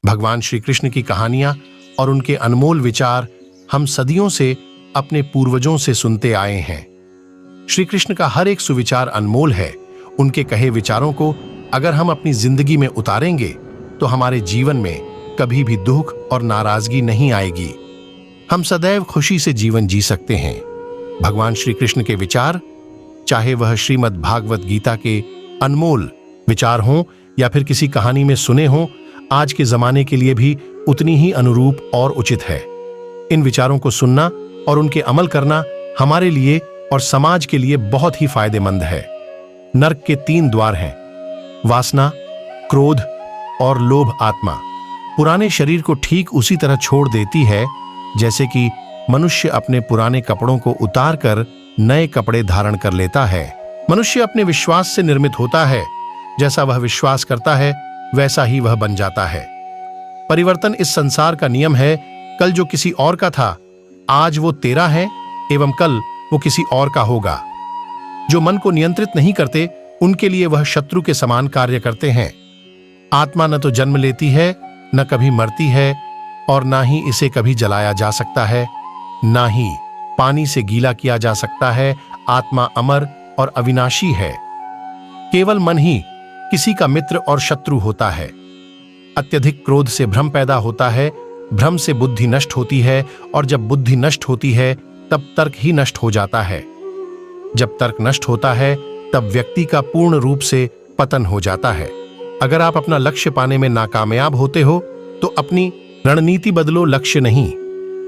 भगवान श्री कृष्ण की कहानियां और उनके अनमोल विचार हम सदियों से अपने पूर्वजों से सुनते आए हैं। श्री कृष्ण का हर एक सुविचार अनमोल है। उनके कहे विचारों को अगर हम अपनी जिंदगी में उतारेंगे तो हमारे जीवन में कभी भी दुख और नाराजगी नहीं आएगी। हम सदैव खुशी से जीवन जी सकते हैं। भगवान श्री कृष्ण के विचार, चाहे वह श्रीमद् भागवत गीता के अनमोल विचार हों या फिर किसी कहानी में सुने हों, आज के जमाने के लिए भी उतनी ही अनुरूप और उचित है। इन विचारों को सुनना और उनके अमल करना हमारे लिए और समाज के लिए बहुत ही फायदेमंद है। नरक के 3 द्वार हैं, वासना, क्रोध और लोभ आत्मा। पुराने शरीर को ठीक उसी तरह छोड़ देती है जैसे कि मनुष्य अपने पुराने कपड़ों को उतार कर नए कपड़े धारण कर लेता है। मनुष्य अपने विश्वास से निर्मित होता है। जैसा वह विश्वास करता है वैसा ही वह बन जाता है। परिवर्तन इस संसार का नियम है। कल जो किसी और का था, आज वो तेरा है एवं कल वो किसी और का होगा। जो मन को नियंत्रित नहीं करते, उनके लिए वह शत्रु के समान कार्य करते हैं। आत्मा न तो जन्म लेती है, न कभी मरती है, और ना ही इसे कभी जलाया जा सकता है, ना ही पानी से गीला किया जा सकता है। आत्मा अमर और अविनाशी है। केवल मन ही किसी का मित्र और शत्रु होता है। अत्यधिक क्रोध से भ्रम पैदा होता है, भ्रम से बुद्धि नष्ट होती है, और जब बुद्धि नष्ट होती है तब तर्क ही नष्ट हो जाता है। जब तर्क नष्ट होता है तब व्यक्ति का पूर्ण रूप से पतन हो जाता है। अगर आप अपना लक्ष्य पाने में नाकामयाब होते हो तो अपनी रणनीति बदलो, लक्ष्य नहीं।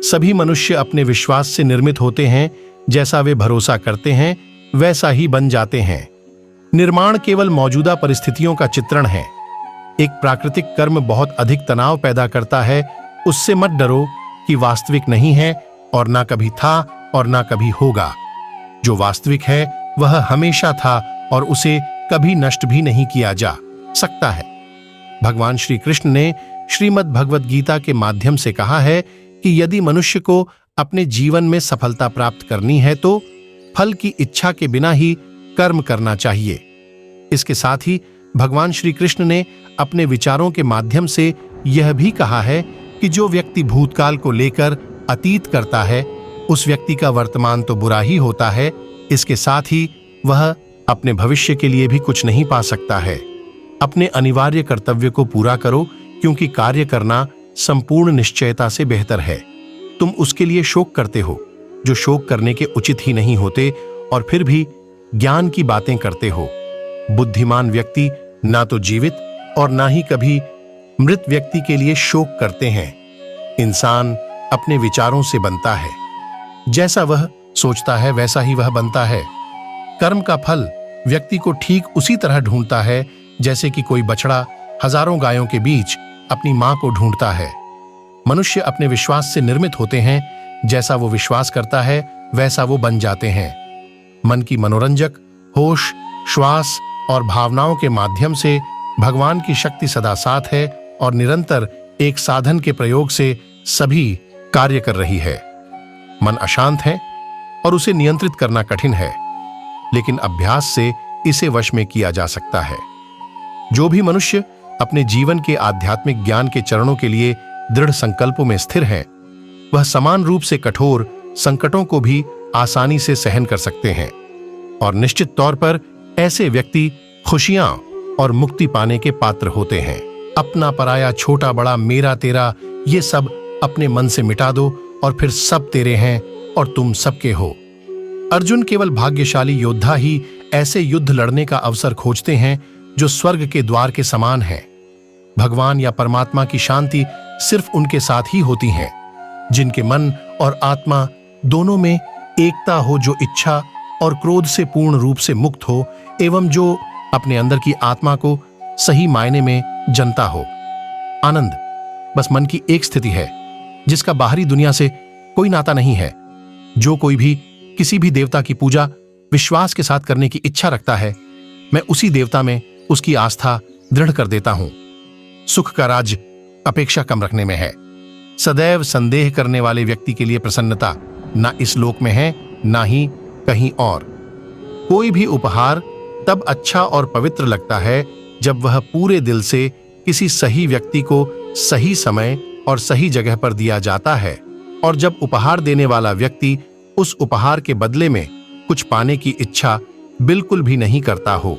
सभी मनुष्य अपने विश्वास से निर्मित होते हैं। जैसा वे भरोसा करते हैं वैसा ही बन जाते हैं। निर्माण केवल मौजूदा परिस्थितियों का चित्रण है। एक प्राकृतिक कर्म बहुत अधिक तनाव पैदा करता है। उससे मत डरो कि वास्तविक नहीं है, और ना कभी था और ना कभी होगा। जो वास्तविक है वह हमेशा था और उसे कभी नष्ट भी नहीं किया जा सकता है। भगवान श्री कृष्ण ने श्रीमद् भगवत गीता के माध्यम से कहा है कि यदि मनुष्य को अपने जीवन में सफलता प्राप्त करनी है तो फल की इच्छा के बिना ही कर्म करना चाहिए। इसके साथ ही भगवान श्री कृष्ण ने अपने विचारों के माध्यम से यह भी कहा है कि जो व्यक्ति भूतकाल को लेकर अतीत करता है, उस व्यक्ति का वर्तमान तो बुरा ही होता है, इसके साथ ही वह अपने भविष्य के लिए भी कुछ नहीं पा सकता है। अपने अनिवार्य कर्तव्य को पूरा करो, क्योंकि कार्य करना संपूर्ण निश्चयता से बेहतर है। तुम उसके लिए शोक करते हो जो शोक करने के उचित ही नहीं होते, और फिर भी ज्ञान की बातें करते हो। बुद्धिमान व्यक्ति ना तो जीवित और ना ही कभी मृत व्यक्ति के लिए शोक करते हैं। इंसान अपने विचारों से बनता है। जैसा वह सोचता है वैसा ही वह बनता है। कर्म का फल व्यक्ति को ठीक उसी तरह ढूंढता है जैसे कि कोई बछड़ा हजारों गायों के बीच अपनी मां को ढूंढता है। मनुष्य अपने विश्वास से निर्मित होते हैं। जैसा वो विश्वास करता है वैसा वो बन जाते हैं। मन की मनोरंजक, होश, श्वास और भावनाओं के माध्यम से भगवान की शक्ति सदा साथ है और निरंतर एक साधन के प्रयोग से सभी कार्य कर रही है। मन अशांत है और उसे नियंत्रित करना कठिन है, लेकिन अभ्यास से इसे वश में किया जा सकता है। जो भी मनुष्य अपने जीवन के आध्यात्मिक ज्ञान के चरणों के लिए दृढ़ संकल्पों में स्थिर है, वह समान रूप से कठोर संकटों को भी आसानी से सहन कर सकते हैं। और निश्चित तौर पर ऐसे व्यक्ति खुशियां और मुक्ति पाने के पात्र होते हैं। अपना पराया, छोटा बड़ा, मेरा तेरा, ये सब अपने मन से मिटा दो और फिर सब तेरे हैं और तुम सबके हो। अर्जुन केवल भाग्यशाली योद्धा ही ऐसे युद्ध लड़ने का अवसर खोजते हैं जो स्वर्ग के द्वार के समान है। भगवान या परमात्मा की शांति सिर्फ उनके साथ ही होती है जिनके मन और आत्मा दोनों में एकता हो, जो इच्छा और क्रोध से पूर्ण रूप से मुक्त हो, एवं जो अपने अंदर की आत्मा को सही मायने में जनता हो। आनंद बस मन की एक स्थिति है जिसका बाहरी दुनिया से कोई नाता नहीं है। जो कोई भी किसी भी देवता की पूजा विश्वास के साथ करने की इच्छा रखता है, मैं उसी देवता में उसकी आस्था दृढ़ कर देता हूं। सुख का राज अपेक्षा कम रखने में है। सदैव संदेह करने वाले व्यक्ति के लिए प्रसन्नता ना इस लोक में है ना ही कहीं और। कोई भी उपहार तब अच्छा और पवित्र लगता है जब वह पूरे दिल से किसी सही व्यक्ति को सही समय और सही जगह पर दिया जाता है और जब उपहार देने वाला व्यक्ति उस उपहार के बदले में कुछ पाने की इच्छा बिल्कुल भी नहीं करता हो।